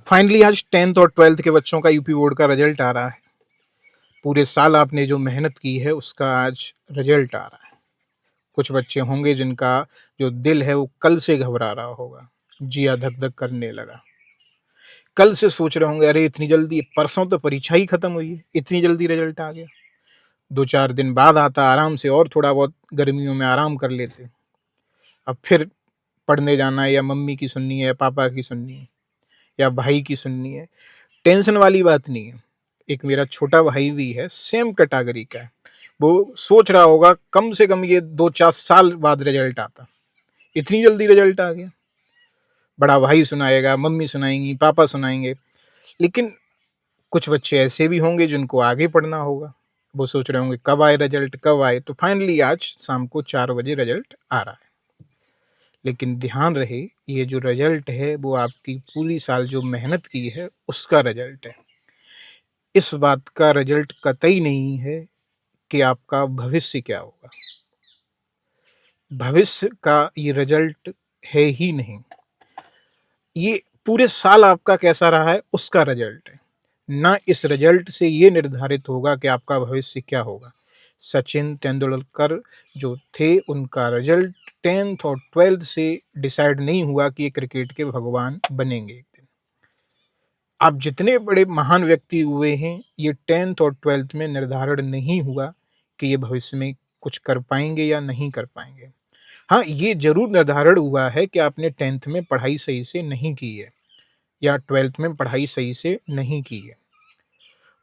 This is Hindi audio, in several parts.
फाइनली आज 10th और 12th के बच्चों का यूपी बोर्ड का रिजल्ट आ रहा है। पूरे साल आपने जो मेहनत की है उसका आज रिजल्ट आ रहा है। कुछ बच्चे होंगे जिनका जो दिल है वो कल से घबरा रहा होगा, जिया धक-धक करने लगा। कल से सोच रहे होंगे अरे इतनी जल्दी, परसों तो परीक्षा ही खत्म हुई है, इतनी जल्दी रिजल्ट आ गया। 2-4 दिन बाद आता आराम से और थोड़ा बहुत गर्मियों में आराम कर लेते। अब फिर पढ़ने जाना है या मम्मी की सुननी है या पापा की सुननी है या भाई की सुननी है। टेंशन वाली बात नहीं है। एक मेरा छोटा भाई भी है, सेम कैटेगरी का है। वो सोच रहा होगा कम से कम ये 2-4 साल बाद रिजल्ट आता। इतनी जल्दी रिजल्ट आ गया। बड़ा भाई सुनाएगा, मम्मी सुनाएंगी, पापा सुनाएंगे। लेकिन कुछ बच्चे ऐसे भी होंगे जिनको आगे पढ़ना होगा। वो सोच रहे होंगे कब आए रिजल्ट, कब आए। तो फाइनली आज शाम को 4 बजे रिजल्ट आ रहा है। लेकिन ध्यान रहे, ये जो रिजल्ट है वो आपकी पूरी साल जो मेहनत की है उसका रिजल्ट है। इस बात का रिजल्ट कतई नहीं है कि आपका भविष्य क्या होगा। भविष्य का ये रिजल्ट है ही नहीं। ये पूरे साल आपका कैसा रहा है उसका रिजल्ट है। ना इस रिजल्ट से ये निर्धारित होगा कि आपका भविष्य क्या होगा। सचिन तेंदुलकर जो थे उनका रिजल्ट 10th और 12th से डिसाइड नहीं हुआ कि ये क्रिकेट के भगवान बनेंगे एक दिन। आप जितने बड़े महान व्यक्ति हुए हैं, ये 10th और 12th में निर्धारण नहीं हुआ कि ये भविष्य में कुछ कर पाएंगे या नहीं कर पाएंगे। हाँ, ये जरूर निर्धारण हुआ है कि आपने 10th में पढ़ाई सही से नहीं की है या 12th में पढ़ाई सही से नहीं की है।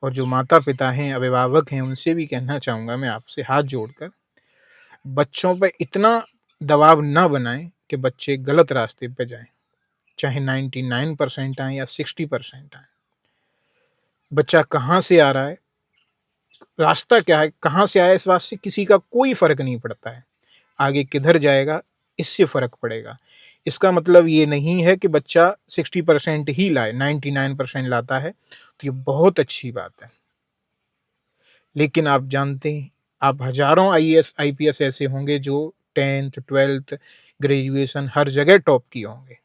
और जो माता पिता हैं, अभिभावक हैं, उनसे भी कहना चाहूँगा मैं आपसे हाथ जोड़कर, बच्चों पे इतना दबाव ना बनाएं कि बच्चे गलत रास्ते पे जाएं। चाहे 99% आए या 60% आए, बच्चा कहाँ से आ रहा है, रास्ता क्या है, कहाँ से आया, इस बात से किसी का कोई फर्क नहीं पड़ता है। आगे किधर जाएगा इससे फर्क पड़ेगा। इसका मतलब ये नहीं है कि बच्चा 60% ही लाए, 99% लाता है तो ये बहुत अच्छी बात है। लेकिन आप जानते हैं, आप हजारों आईएएस आईपीएस ऐसे होंगे जो 10th 12th ग्रेजुएशन हर जगह टॉप किए होंगे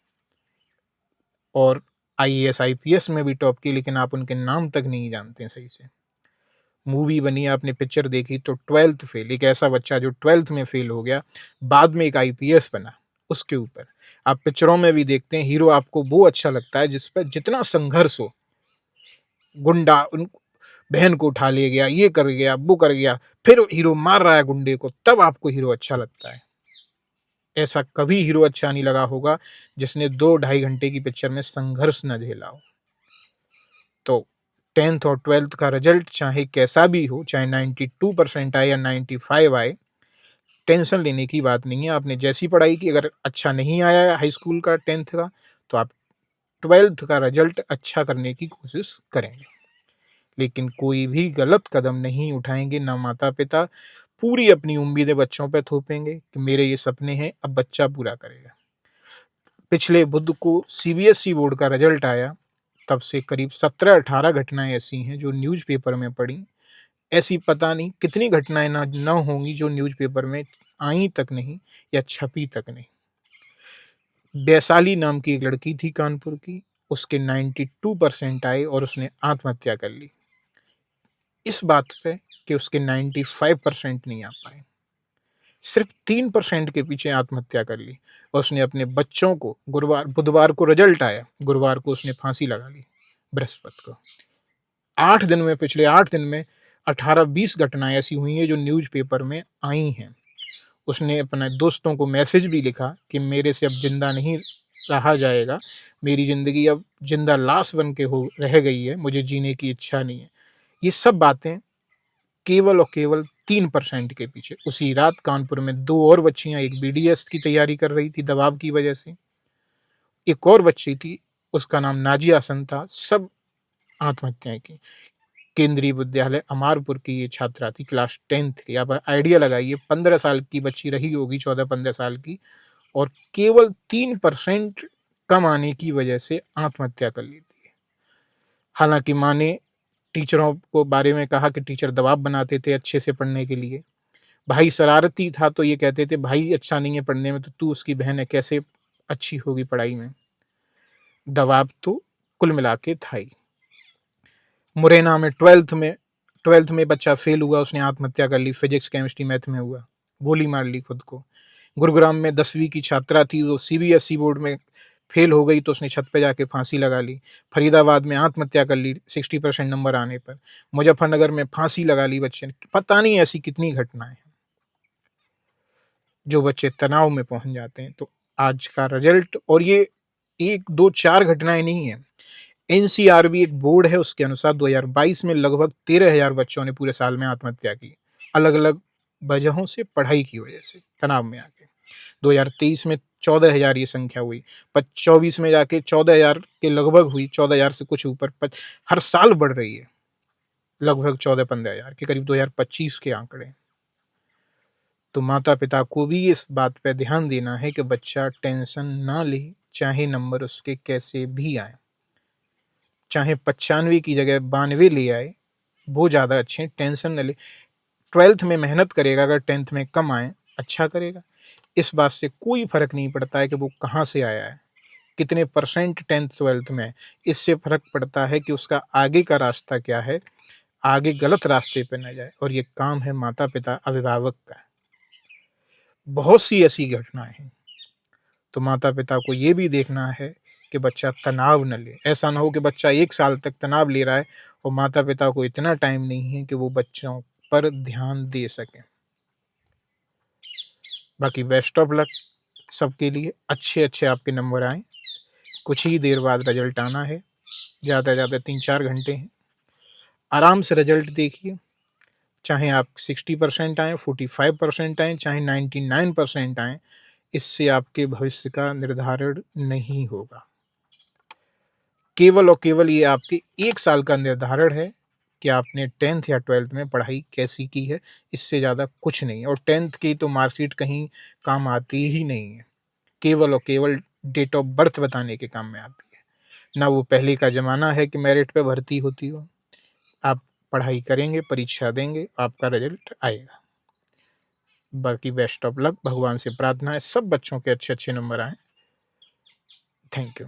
और आईएएस आईपीएस में भी टॉप किए, लेकिन आप उनके नाम तक नहीं जानते सही से। मूवी बनी, आपने पिक्चर देखी तो 12th फेल, एक ऐसा बच्चा जो 12th में फेल हो गया, बाद में एक आईपीएस बना। उसके ऊपर आप पिक्चरों में भी देखते हैं, हीरो आपको वो अच्छा लगता है जिस पर जितना संघर्ष हो। गुंडा उन बहन को उठा ले गया, ये कर गया, वो कर गया, फिर हीरो मार रहा है गुंडे को, तब आपको हीरो अच्छा लगता है। ऐसा कभी हीरो अच्छा नहीं लगा होगा जिसने 2-2.5 घंटे की पिक्चर में संघर्ष न झेला हो। तो 10th और 12th का रिजल्ट चाहे कैसा भी हो, चाहे 92% आए या 95 आए, टेंशन लेने की बात नहीं है। आपने जैसी पढ़ाई की, अगर अच्छा नहीं आया हाई स्कूल का 10th का, तो आप 12th का रिजल्ट अच्छा करने की कोशिश करेंगे। लेकिन कोई भी गलत कदम नहीं उठाएंगे, ना माता पिता पूरी अपनी उम्मीदें बच्चों पे थोपेंगे कि मेरे ये सपने हैं, अब बच्चा पूरा करेगा। पिछले बुध को सीबीएसई बोर्ड का रिजल्ट आया, तब से करीब 17-18 घटनाएं ऐसी हैं जो न्यूज़पेपर में पड़ी। ऐसी पता नहीं कितनी घटनाएं न होंगी जो न्यूज़पेपर में आई तक नहीं या छपी तक नहीं। वैशाली नाम की एक लड़की थी कानपुर की, उसके 92% आए और उसने आत्महत्या कर ली। इस बात पे कि उसके 95% नहीं आ पाए, सिर्फ 3% के पीछे आत्महत्या कर ली। और उसने अपने बच्चों को बुधवार को रिजल्ट आया, गुरुवार को उसने फांसी लगा ली, बृहस्पति को। 8 दिन में, पिछले 8 दिन में 18-20 घटनाएं ऐसी हुई हैं जो न्यूज़पेपर में आई हैं। उसने अपने दोस्तों को मैसेज भी लिखा कि मेरे से अब जिंदा नहीं रहा जाएगा, मेरी जिंदगी अब जिंदा लाश बन के हो रह गई है, मुझे जीने की इच्छा नहीं है। ये सब बातें केवल और केवल 3% के पीछे। उसी रात कानपुर में 2 और बच्चियां, एक बीडीएस की तैयारी कर रही थी दबाव की वजह से, एक और बच्ची थी, उसका नाम नाजिया हसन था, सब आत्महत्याएं की। केंद्रीय विद्यालय अमारपुर की ये छात्रा थी, क्लास 10th की। आप आइडिया लगाइए, 15 साल की बच्ची रही होगी, 14-15 साल की, और केवल 3% कम आने की वजह से आत्महत्या कर लेती है। हालांकि माँ ने टीचरों को बारे में कहा कि टीचर दबाव बनाते थे अच्छे से पढ़ने के लिए। भाई शरारती था तो ये कहते थे भाई अच्छा नहीं है पढ़ने में तो तू उसकी बहन है, कैसे अच्छी होगी पढ़ाई में। दबाव तो कुल मिला के था ही। मुरैना में 12th में बच्चा फेल हुआ, उसने आत्महत्या कर ली, फिजिक्स केमिस्ट्री मैथ में हुआ, गोली मार ली खुद को। गुरुग्राम में 10वीं की छात्रा थी, वो सीबीएसई बोर्ड में फेल हो गई तो उसने छत पे जाके फांसी लगा ली। फरीदाबाद में आत्महत्या कर ली 60% नंबर आने पर। मुजफ्फरनगर में फांसी लगा ली बच्चे ने। पता नहीं ऐसी कितनी घटनाएं हैं जो बच्चे तनाव में पहुंच जाते हैं। तो आज का रिजल्ट, और ये 1, 2, 4 घटनाएं नहीं है। एनसीआरबी एक बोर्ड है, उसके अनुसार 2022 में लगभग 13,000 बच्चों ने पूरे साल में आत्महत्या की, अलग अलग वजहों से, पढ़ाई की वजह से, तनाव में आके। 2023 में 14,000 ये संख्या हुई, 24 में जाके 14,000 के लगभग हुई, 14,000 से कुछ ऊपर। हर साल बढ़ रही है, लगभग 14-15,000 के करीब 2025 के आंकड़े। तो माता पिता को भी इस बात पे ध्यान देना है कि बच्चा टेंशन ना ले, चाहे नंबर उसके कैसे भी आए, चाहे 95 की जगह 92 ले आए, वो ज़्यादा अच्छे, टेंशन न ले। 12th में मेहनत करेगा, अगर 10th में कम आए अच्छा करेगा। इस बात से कोई फर्क नहीं पड़ता है कि वो कहाँ से आया है, कितने परसेंट 10th 12th में। इससे फर्क पड़ता है कि उसका आगे का रास्ता क्या है, आगे गलत रास्ते पे न जाए। और ये काम है माता पिता, अभिभावक का। बहुत सी ऐसी घटनाएं हैं, तो माता पिता को ये भी देखना है कि बच्चा तनाव न ले। ऐसा ना हो कि बच्चा 1 साल तक तनाव ले रहा है और माता पिता को इतना टाइम नहीं है कि वो बच्चों पर ध्यान दे सकें। बाकी बेस्ट ऑफ लक सबके लिए, अच्छे आपके नंबर आएँ। कुछ ही देर बाद रिजल्ट आना है, ज़्यादा से ज़्यादा 3-4 घंटे हैं। आराम से रिजल्ट देखिए, चाहे आप 60% आएँ, 45% आएँ, चाहे 99% आएँ, इससे आपके भविष्य का निर्धारण नहीं होगा। केवल और केवल ये आपके 1 साल का निर्धारण है कि आपने 10th या 12th में पढ़ाई कैसी की है, इससे ज़्यादा कुछ नहीं है। और 10th की तो मार्कशीट कहीं काम आती ही नहीं है, केवल और केवल डेट ऑफ बर्थ बताने के काम में आती है। ना वो पहले का ज़माना है कि मेरिट पे भर्ती होती हो। आप पढ़ाई करेंगे, परीक्षा देंगे, आपका रिजल्ट आएगा। बाकी बेस्ट ऑफ लक, भगवान से प्रार्थना है सब बच्चों के अच्छे-अच्छे नंबर आएँ। Thank you.